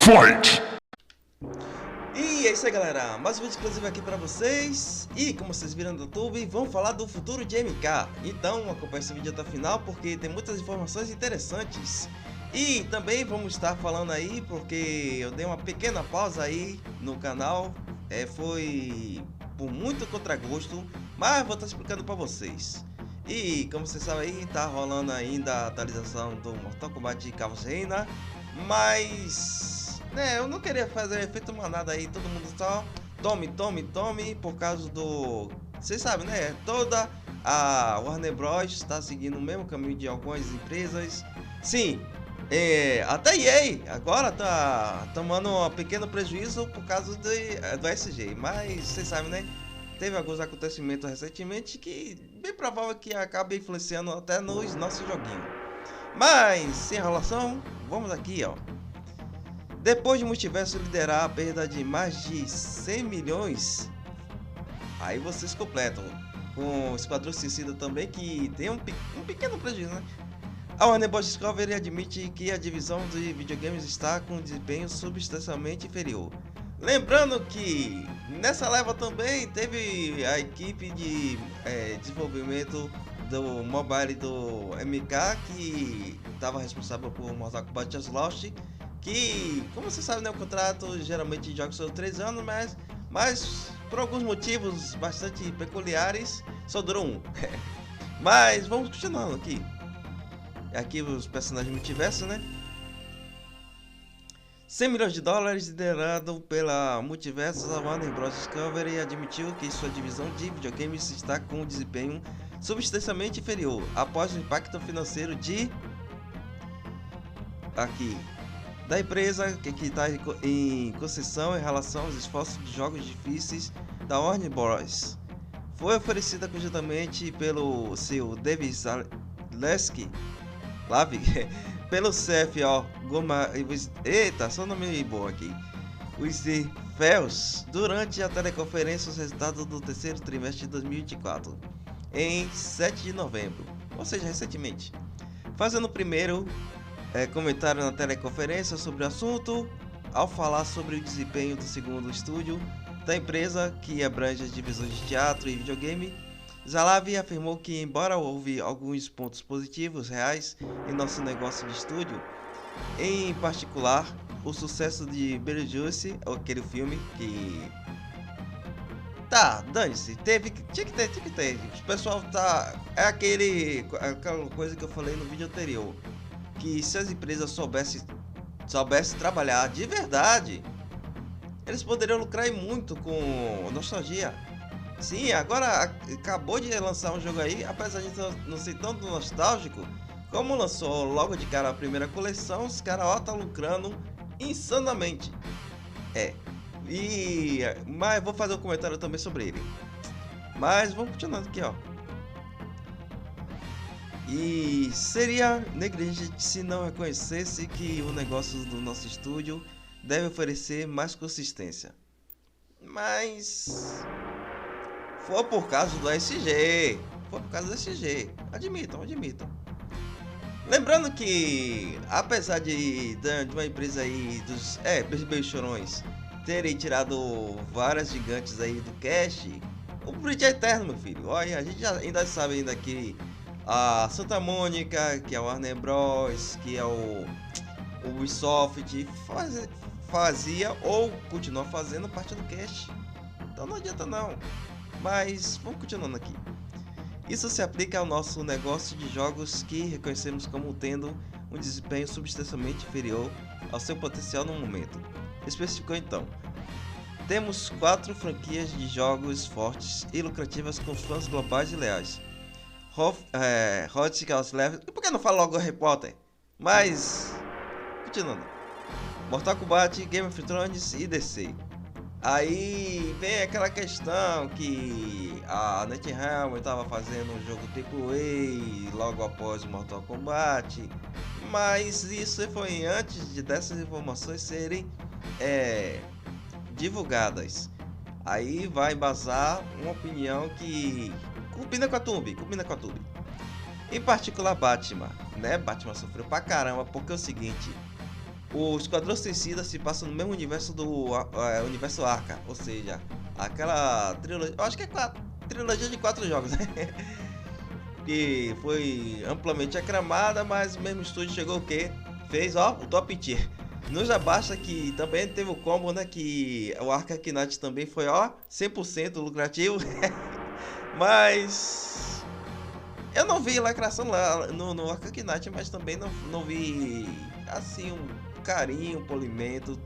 Fight! E é isso aí, galera, mais um vídeo exclusivo aqui pra vocês. E como vocês viram no YouTube, vamos falar do futuro de MK. Então acompanhe esse vídeo até o final, porque tem muitas informações interessantes. E também vamos estar falando aí, porque eu dei uma pequena pausa aí no canal. Foi por muito contragosto, mas vou estar explicando pra vocês. E como vocês sabem aí, tá rolando ainda a atualização do Mortal Kombat de Carlos Reina. Mas eu não queria fazer efeito manada aí, todo mundo só tome, por causa do... Vocês sabem, né? Toda a Warner Bros está seguindo o mesmo caminho de algumas empresas. Sim, até a EA agora tá tomando um pequeno prejuízo por causa do SG. Mas vocês sabem, né? Teve alguns acontecimentos recentemente que bem provável que acabe influenciando até nos nossos joguinhos. Mas sem enrolação, vamos aqui, ó. Depois de Multiverso liderar a perda de mais de 100 milhões, aí vocês completam com o Esquadrão Suicida também, que tem um pequeno prejuízo, né? A Warner Bros. Discovery admite que a divisão de videogames está com um desempenho substancialmente inferior. Lembrando que nessa leva também teve a equipe de desenvolvimento do mobile do MK, que estava responsável por Mortal Kombat Lost, que, como você sabe, né, o contrato geralmente de jogos são 3 anos, mas por alguns motivos bastante peculiares só durou um. Mas vamos continuando aqui. Aqui os personagens multiverso, né? 100 milhões de dólares, liderado pela Multiverso, a Warner Bros. Discovery admitiu que sua divisão de videogames está com um desempenho substancialmente inferior após o impacto financeiro da empresa que está em concessão em relação aos esforços de jogos difíceis da Warner Bros. Foi oferecida conjuntamente pelo seu David Zaleski, pelo CFO Goma, eita, só nome bom aqui, Wizzy Fells, durante a teleconferência os resultados do terceiro trimestre de 2024, em 7 de novembro, ou seja, recentemente. Fazendo o primeiro comentário na teleconferência sobre o assunto, ao falar sobre o desempenho do segundo estúdio da empresa, que abrange as divisões de teatro e videogame, Zalavi afirmou que, embora houve alguns pontos positivos reais em nosso negócio de estúdio, em particular o sucesso de Beetlejuice, aquele filme que... Tá, dane-se, tinha que ter. O pessoal tá... É aquela coisa que eu falei no vídeo anterior, que se as empresas soubessem trabalhar de verdade, eles poderiam lucrar muito com nostalgia. Sim, agora acabou de lançar um jogo aí, apesar de não ser tanto nostálgico, como lançou logo de cara a primeira coleção, os caras tá lucrando insanamente. Mas vou fazer um comentário também sobre ele. Mas vamos continuando aqui, ó. E seria negligente se não reconhecesse que o negócio do nosso estúdio deve oferecer mais consistência. Mas... foi por causa do SG. Admitam. Lembrando que, apesar de uma empresa aí dos bem chorões terem tirado várias gigantes aí do cash, o bridge é eterno, meu filho. Olha, a gente ainda sabe ainda que a Santa Mônica, que é a Warner Bros, que é o Ubisoft, fazia ou continua fazendo parte do cash. Então não adianta não. Mas vamos continuando aqui. Isso se aplica ao nosso negócio de jogos, que reconhecemos como tendo um desempenho substancialmente inferior ao seu potencial no momento. Especificou então: temos 4 franquias de jogos fortes e lucrativas com fãs globais e leais. Por que não fala logo Harry Potter? Mas continuando: Mortal Kombat, Game of Thrones e DC. Aí vem aquela questão que a NetherRealm estava fazendo um jogo AAA logo após o Mortal Kombat, mas isso foi antes dessas informações serem divulgadas. Aí vai embasar uma opinião que combina com a Tube. Em particular Batman, né? Batman sofreu pra caramba, porque é o seguinte, o Esquadrão Suicida se passa no mesmo universo do universo Arca, ou seja, aquela trilogia, eu acho que é trilogia de 4 jogos, né? Que foi amplamente aclamada, mas o mesmo estúdio chegou o quê? Fez, ó, o top tier. Não já basta que também teve o combo, né, que o Arca Knight também foi, ó, 100% lucrativo. Mas eu não vi lacração lá no Arca Knight, mas também não vi, assim, um carinho, um polimento,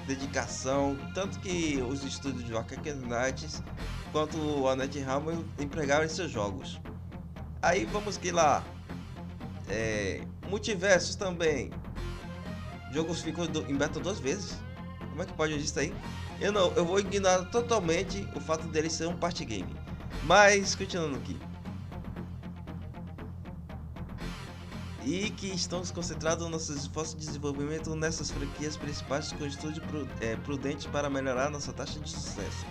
dedicação. Tanto que os estúdios de Arca Knight quanto a NetherRealm empregaram em seus jogos. Aí vamos que lá, Multiversos também. O jogo ficou em beta 2 vezes. Como é que pode isso aí? Eu vou ignorar totalmente o fato dele ser um party game. Mas continuando aqui. E que estamos concentrados nossos esforços de desenvolvimento nessas franquias principais com estúdio prudente para melhorar nossa taxa de sucesso.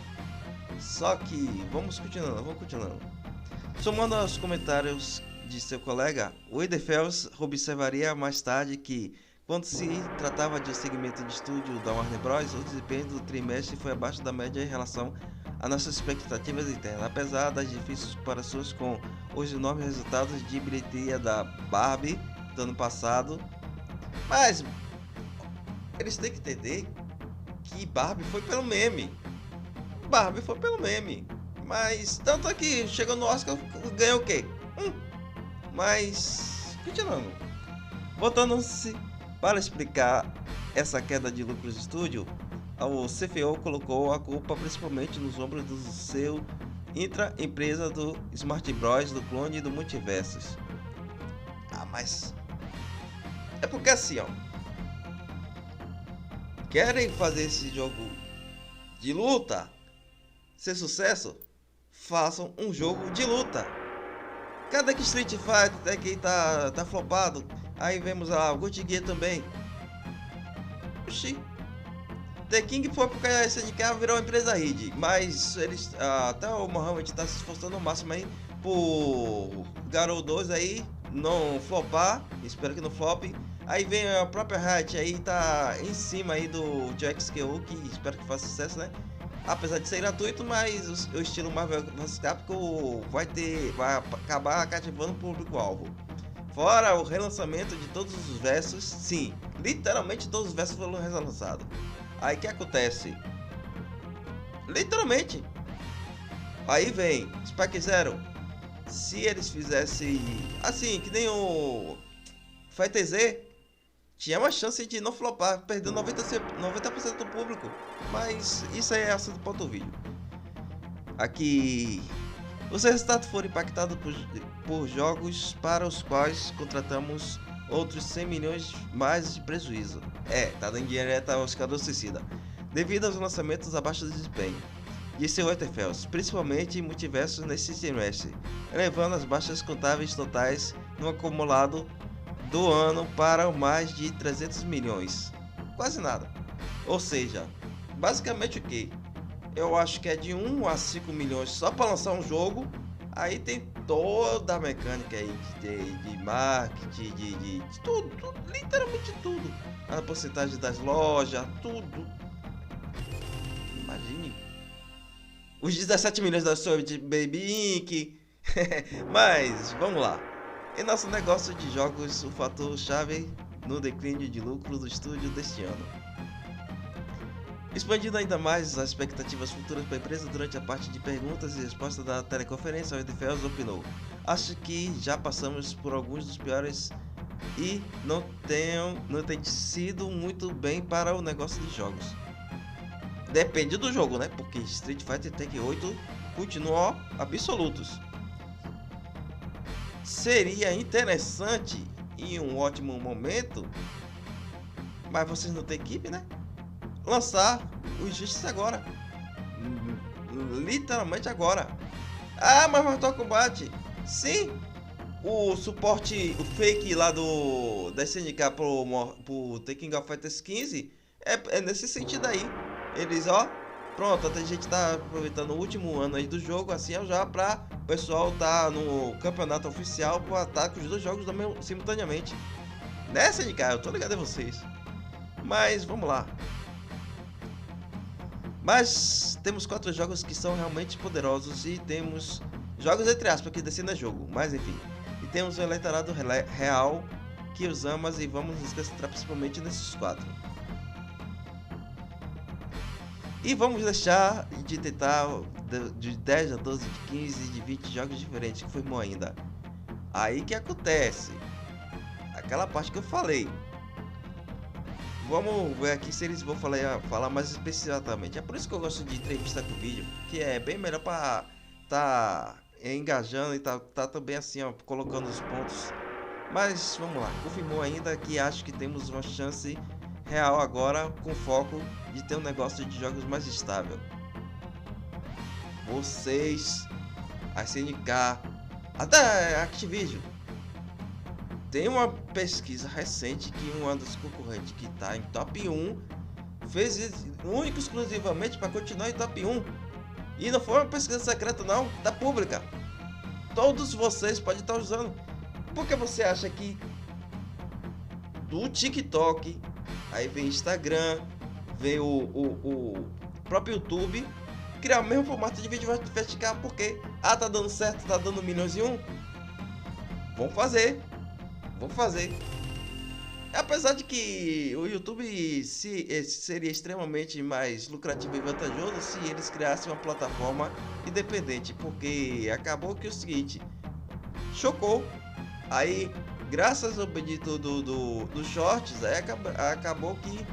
Só que vamos continuando. Somando aos comentários de seu colega, o Edefels observaria mais tarde que, quando se tratava de um segmento de estúdio da Warner Bros., o desempenho do trimestre foi abaixo da média em relação a nossas expectativas internas, apesar das difíceis comparações com os enormes resultados de bilheteria da Barbie do ano passado. Mas eles têm que entender que Barbie foi pelo meme. Mas tanto é que chegou no Oscar, ganhou o quê? Mas continuando. Voltando-se para explicar essa queda de lucros do estúdio, o CFO colocou a culpa principalmente nos ombros do seu intra-empresa do Smart Bros, do clone e do Multiversos. Mas é porque assim, ó, querem fazer esse jogo de luta ser sucesso? Façam um jogo de luta. Cada que Street Fighter aqui tá flopado. Aí vemos lá o Guilty Gear também. Oxi. The King foi porque a SNK virou uma empresa RID. Mas eles, até o Mohamed tá se esforçando ao máximo aí por Garou 2 aí não flopar. Espero que não flop. Aí vem a própria Riot aí, tá em cima aí do XQO, que espero que faça sucesso, né? Apesar de ser gratuito, mas o estilo Marvel vs Capcom vai acabar cativando o público-alvo. Fora o relançamento de todos os versos, sim, literalmente todos os versos foram relançados. Aí o que acontece? Literalmente. Aí vem Spike Zero. Se eles fizessem assim, que nem o Fighter Z, tinha uma chance de não flopar, perdendo 90% do público. Mas isso aí é assunto para outro vídeo. Aqui, os resultados foram impactados por jogos para os quais contratamos outros 100 milhões mais de prejuízo. Tá dando direto ao Esquadrão Suicida, devido aos lançamentos abaixo do desempenho. Disse o Etherfels, principalmente multiversos nesse trimestre, elevando as baixas contábeis totais no acumulado do ano para mais de 300 milhões. Quase nada. Ou seja, basicamente o que? Eu acho que é de 1 a 5 milhões só para lançar um jogo. Aí tem toda a mecânica aí de marketing, de tudo, literalmente tudo. A porcentagem das lojas, tudo. Imagine. Os 17 milhões da sua de Baby Inc. Mas, vamos lá. Em nosso negócio de jogos, o fator chave no declínio de lucro do estúdio deste ano. Expandindo ainda mais as expectativas futuras para a empresa, durante a parte de perguntas e respostas da teleconferência, o Edefels opinou: acho que já passamos por alguns dos piores e não tem sido muito bem para o negócio de jogos. Depende do jogo, né? Porque Street Fighter e Tekken 8 continuam absolutos. Seria interessante e um ótimo momento, mas vocês não têm equipe, né? Lançar o Injustice agora. Literalmente agora. Mas Mortal Kombat. Sim. O suporte, o fake lá da SNK pro The King of Fighters 15 é nesse sentido aí. Eles, Pronto, a gente tá aproveitando o último ano aí do jogo, assim, já pra o pessoal tá no campeonato oficial pra estar com os dois jogos simultaneamente. Nessa de cara, eu tô ligado a vocês. Mas vamos lá. Mas temos 4 jogos que são realmente poderosos e temos jogos entre aspas que descendo é jogo, mas enfim. E temos o eleitorado real que os amas e vamos nos concentrar principalmente nesses 4. E vamos deixar de tentar de 10 a 12, de 15, de 20 jogos diferentes que formou ainda. Aí que acontece aquela parte que eu falei. Vamos ver aqui se eles vão falar mais especificamente. É por isso que eu gosto de entrevista com vídeo, que é bem melhor para tá engajando e tá também assim, ó, colocando os pontos. Mas vamos lá, confirmou ainda que acho que temos uma chance real agora com foco de ter um negócio de jogos mais estável. Vocês, a SNK, até a Activision. Tem uma pesquisa recente que uma das concorrentes que está em top 1 fez isso único exclusivamente para continuar em top 1. E não foi uma pesquisa secreta não, tá pública. Todos vocês podem estar usando. Por que você acha que do TikTok, aí vem Instagram, vem o próprio YouTube, criar o mesmo formato de vídeo vai investigar porque tá dando certo, tá dando milhões e um? Vamos fazer. Apesar de que o YouTube seria extremamente mais lucrativo e vantajoso se eles criassem uma plataforma independente, porque acabou que o seguinte, chocou, aí graças ao bendito do Shorts, aí acabou que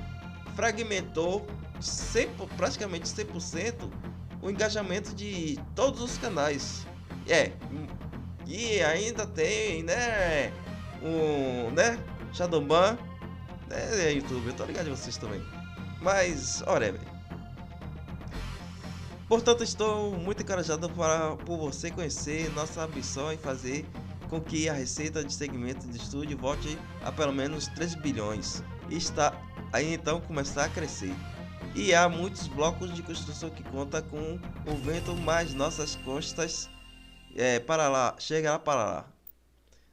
fragmentou praticamente 100% o engajamento de todos os canais. E ainda tem, né, Shadowban, né, YouTube, eu tô ligado de vocês também. Mas, whatever. Portanto, estou muito encorajado por você conhecer nossa ambição em fazer com que a receita de segmento de estúdio volte a pelo menos 3 bilhões e está aí então começar a crescer. E há muitos blocos de construção que conta com o vento, mas nossas costas chegará para lá.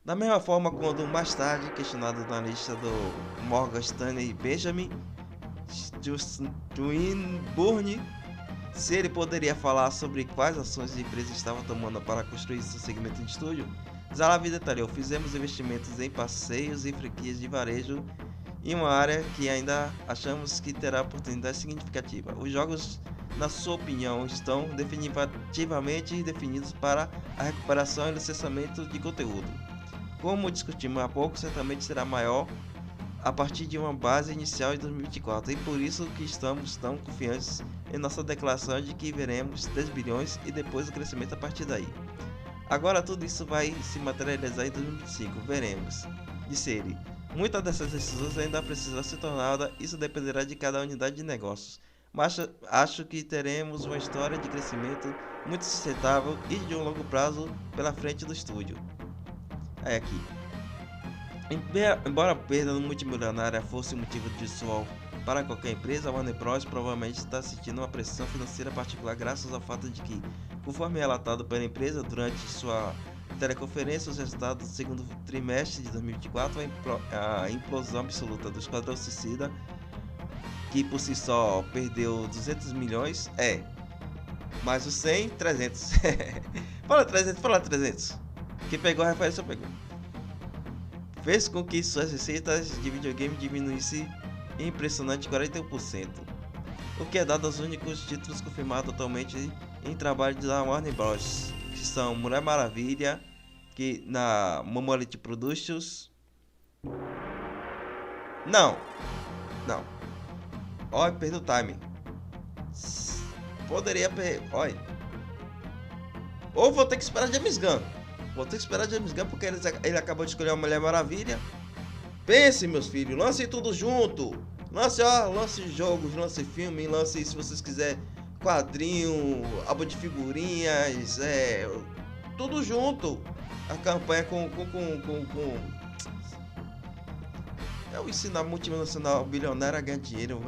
Da mesma forma, quando mais tarde, questionado na lista do Morgan Stanley Benjamin Swinburne se ele poderia falar sobre quais ações a empresa estava tomando para construir seu segmento de estúdio, Zalavi detalhou: fizemos investimentos em passeios e franquias de varejo em uma área que ainda achamos que terá oportunidade significativa. Os jogos, na sua opinião, estão definitivamente definidos para a recuperação e licenciamento de conteúdo. Como discutimos há pouco, certamente será maior a partir de uma base inicial em 2024, e por isso que estamos tão confiantes em nossa declaração de que veremos 3 bilhões e depois o crescimento a partir daí. Agora tudo isso vai se materializar em 2025, veremos, disse ele. Muitas dessas decisões ainda precisam ser tomadas, isso dependerá de cada unidade de negócios, mas acho que teremos uma história de crescimento muito sustentável e de um longo prazo pela frente do estúdio. Aí aqui. Embora a perda multimilionária fosse um motivo de suor para qualquer empresa, a Warner Bros. Provavelmente está sentindo uma pressão financeira particular graças ao fato de que, conforme relatado pela empresa durante sua teleconferência, os resultados do segundo trimestre de 2024, a implosão absoluta do Esquadrão Suicida, que por si só perdeu 200 milhões, mais os 100, 300. fala 300. Quem pegou a referência pegou. Fez com que suas receitas de videogame diminuíssem em impressionante 41%, o que é dado aos únicos títulos confirmados atualmente em trabalho da Warner Bros., que são Mulher Maravilha, que na Monolith Productions. Não. Olha, perdi o timing. Poderia perder. Olha. Ou vou ter que esperar James Gunn. Porque ele acabou de escolher a Mulher Maravilha. Pense, meus filhos, lance tudo junto. Lance jogos, lance filme, lance, se vocês quiserem, quadrinho, álbum de figurinhas, tudo junto. A campanha com o ensinar multinacional bilionário a ganhar dinheiro.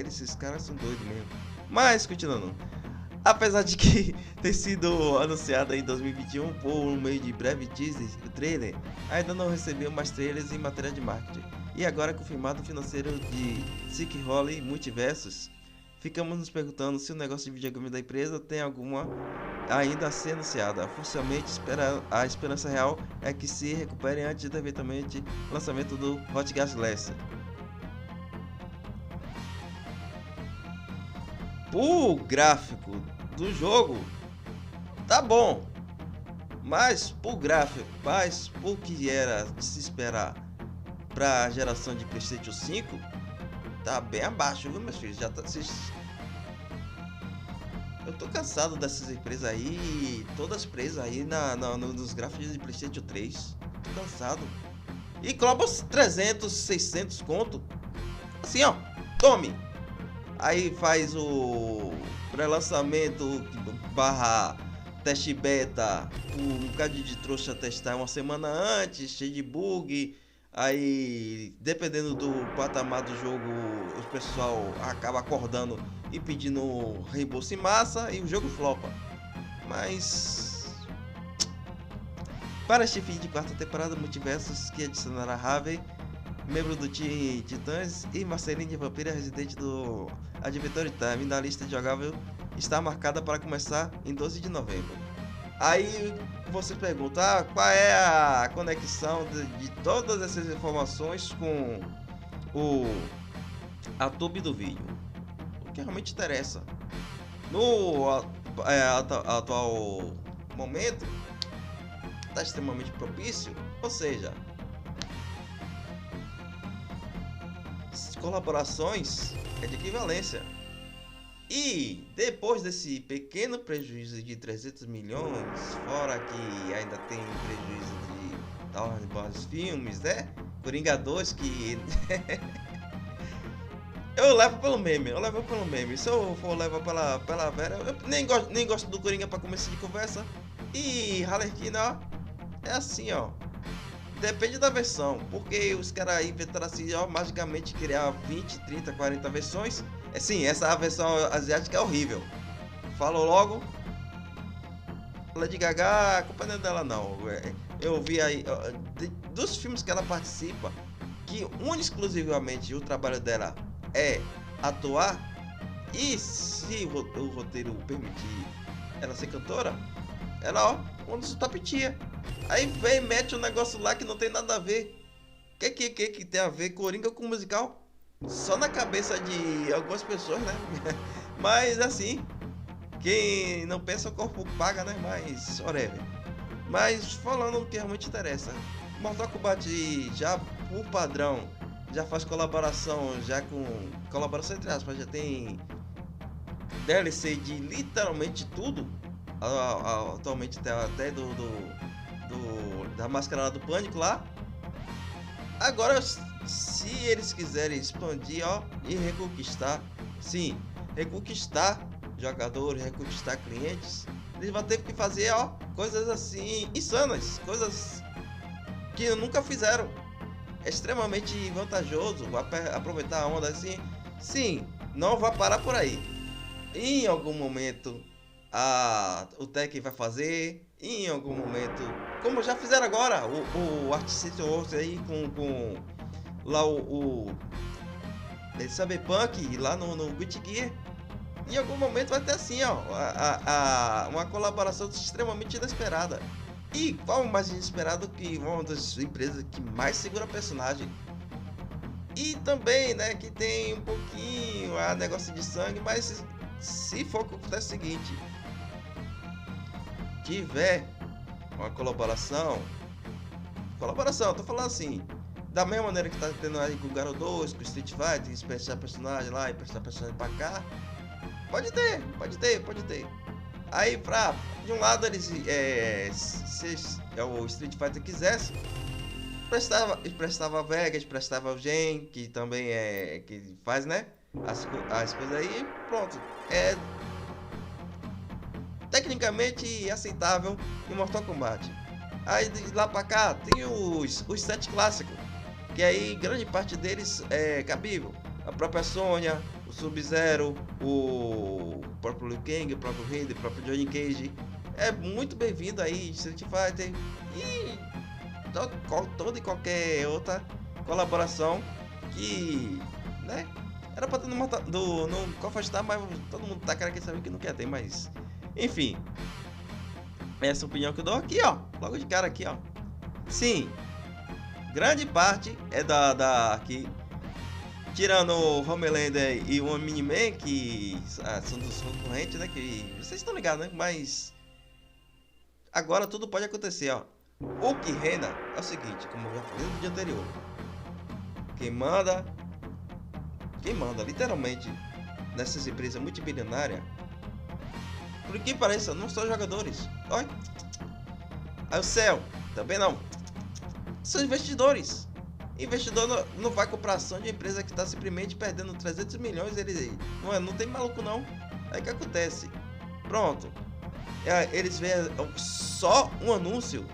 Esses caras são doidos mesmo. Mas, continuando. Apesar de que ter sido anunciado em 2021 por meio de breve teaser, o trailer ainda não recebeu mais trailers em matéria de marketing. E agora confirmado o financeiro de Sick Holly Multiversos, ficamos nos perguntando se o negócio de videogame da empresa tem alguma ainda a ser anunciada. Forçosamente, a esperança real é que se recupere antes do eventualmente lançamento do Hot Gas Glass. O gráfico do jogo tá bom, mas por gráfico, mas por que era de se esperar para a geração de PlayStation 5, tá bem abaixo, viu, meus filhos? Já tá, eu tô cansado dessas empresas aí, todas presas aí nos gráficos de PlayStation 3. Tô cansado. E cobra 300, 600 conto. Assim, ó, tome. Aí faz o pré-lançamento barra teste beta, um bocado de trouxa testar uma semana antes, cheio de bug. Aí, dependendo do patamar do jogo, o pessoal acaba acordando e pedindo reembolso em massa e o jogo flopa. Mas para este fim de quarta temporada, Multiversos, que adicionará Harvey, membro do Teen Titãs, e Marceline de Vampira, residente do Adventure Time, na lista jogável, está marcada para começar em 12 de novembro. Aí você pergunta, qual é a conexão de todas essas informações com a tube do vídeo? O que realmente interessa. No atual momento, está extremamente propício, ou seja, colaborações é de equivalência. E depois desse pequeno prejuízo de 300 milhões, fora que ainda tem prejuízo de vários filmes, né? Coringa 2 que eu levo pelo meme, se eu for levar pela vera, eu nem gosto do Coringa para começo de conversa. E Harlequina, ó, é assim, ó. Depende da versão, porque os caras inventaram assim, ó, magicamente criar 20, 30, 40 versões. É sim, essa versão asiática é horrível. Falo logo. Lady Gaga, a culpa não é dela não. Eu vi aí, dos filmes que ela participa, que exclusivamente o trabalho dela é atuar, e se o roteiro permitir ela ser cantora, ela, ó, um dos top tier. Aí vem e mete um negócio lá que não tem nada a ver. Que tem a ver Coringa com musical? Só na cabeça de algumas pessoas, né? Mas assim, quem não pensa o corpo paga, né? Mas whatever. Mas falando o que realmente interessa, Mortal Kombat já por padrão já faz colaboração, já com colaboração entre aspas, já tem DLC de literalmente tudo. Atualmente até da máscara do Pânico lá. Agora, se eles quiserem expandir, ó, e reconquistar, sim, reconquistar jogadores, reconquistar clientes, eles vão ter que fazer, ó, coisas assim insanas, coisas que nunca fizeram. É extremamente vantajoso aproveitar a onda assim. Sim, não vai parar por aí. Em algum momento o Tekken vai fazer, em algum momento, como já fizeram agora, o Artistic Wars aí com lá o Cyberpunk lá no Guilty Gear. Em algum momento vai ter assim, ó, uma colaboração extremamente inesperada. E qual mais inesperado que uma das empresas que mais segura personagem? E também, né, que tem um pouquinho a negócio de sangue, mas se for acontece o seguinte, tiver uma colaboração, tô falando assim, da mesma maneira que tá tendo aí com o Garo 2, com o Street Fighter, emprestar personagem lá, emprestar personagem pra cá, pode ter. Aí de um lado eles, se o Street Fighter quisesse, emprestava a Vega, emprestava o Gen, que também que faz, né, as coisas aí, pronto, tecnicamente aceitável em Mortal Kombat. Aí de lá pra cá tem os 7 clássicos, que aí grande parte deles é cabível. A própria Sonya, o Sub-Zero, o próprio Liu Kang, o próprio Raiden, o próprio Johnny Cage. É muito bem-vindo aí, Street Fighter. E toda e qualquer outra colaboração que, né, era pra ter no Call of Duty, mas todo mundo tá querendo saber que não quer ter, mas enfim. Essa opinião que eu dou aqui, ó, logo de cara aqui, ó. Sim, grande parte é aqui, tirando o Homelander e o Miniman, que são dos concorrentes, né, que vocês estão ligados, né, mas agora tudo pode acontecer, ó. O que reina é o seguinte, como eu já falei no vídeo anterior, quem manda literalmente nessas empresas multibilionárias, por que pareça, não são jogadores. Olha, aí o céu, também não, são investidores. Investidor não vai comprar ação de empresa que está simplesmente perdendo 300 milhões, ele não tem maluco não. Aí o que acontece? Pronto, eles veem só um anúncio,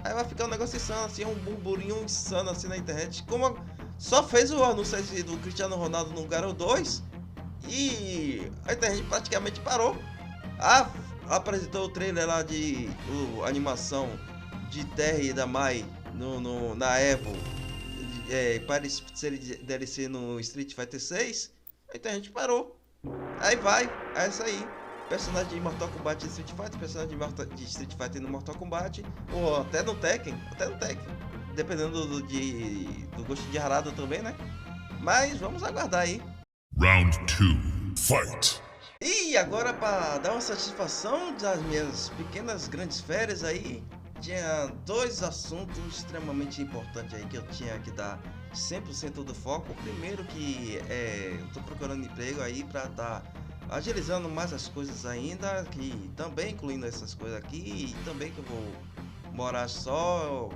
aí vai ficar um negócio insano assim, um burburinho insano assim na internet. Como só fez o anúncio aí do Cristiano Ronaldo no Garo 2 e a internet praticamente parou. Apresentou o trailer lá de animação de Terry e da Mai na Evo, para ser DLC no Street Fighter 6. A internet parou. Aí é isso aí. Personagem de Mortal Kombat de Street Fighter, personagem de Street Fighter no Mortal Kombat, ou até no Tekken, dependendo do gosto de arado também, né? Mas vamos aguardar aí. Round 2, fight! E agora, para dar uma satisfação das minhas pequenas grandes férias aí, tinha dois assuntos extremamente importantes aí que eu tinha que dar 100% do foco. O primeiro que eu tô procurando emprego aí para estar agilizando mais as coisas ainda, que também incluindo essas coisas aqui, e também que eu vou morar só,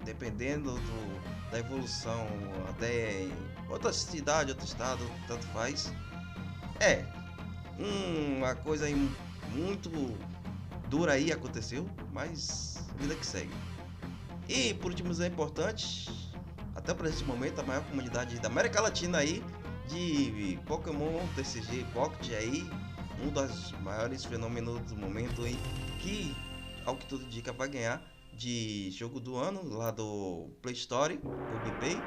dependendo da evolução, até outra cidade, outro estado, tanto faz. Uma coisa aí muito dura aí aconteceu, mas vida que segue. E por último, é importante, até para esse momento, a maior comunidade da América Latina aí de Pokémon TCG Pocket aí, um dos maiores fenômenos do momento aí, que ao que tudo indica vai ganhar de jogo do ano lá do Play Store, Google Play.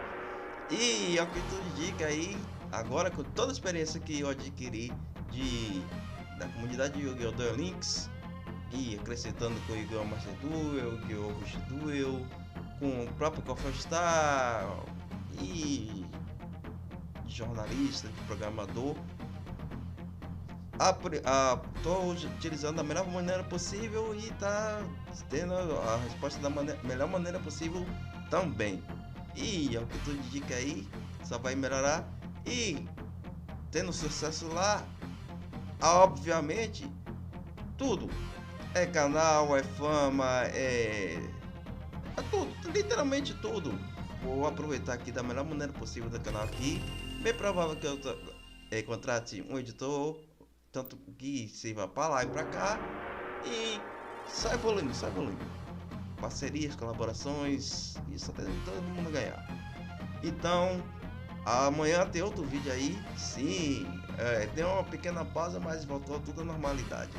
E ao que tudo indica aí, agora com toda a experiência que eu adquiri da comunidade de Yu-Gi-Oh! Duel Links, e acrescentando com o Yu-Gi-Oh! Master Duel, Yu-Gi-Oh! Rush Duel, com o próprio Call of Duty e de jornalista, de programador, tô utilizando da melhor maneira possível e tá tendo a resposta da melhor maneira possível também. E ao que tudo indica aí, só vai melhorar. E tendo sucesso lá, obviamente, tudo é canal, é fama, é tudo, literalmente tudo. Vou aproveitar aqui da melhor maneira possível do canal aqui. Bem provável que eu contrate um editor, tanto que sirva para lá e para cá, e sai evoluindo. Parcerias, colaborações, isso até todo mundo ganhar. Então, amanhã tem outro vídeo aí, sim, deu uma pequena pausa, mas voltou tudo à normalidade.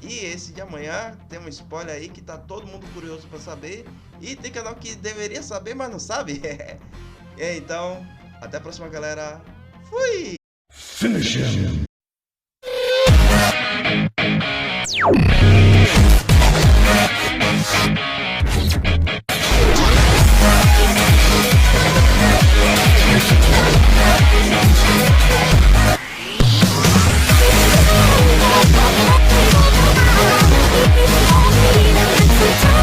E esse de amanhã tem um spoiler aí que tá todo mundo curioso para saber, e tem canal que deveria saber, mas não sabe. Então, até a próxima, galera. Fui! Finish him!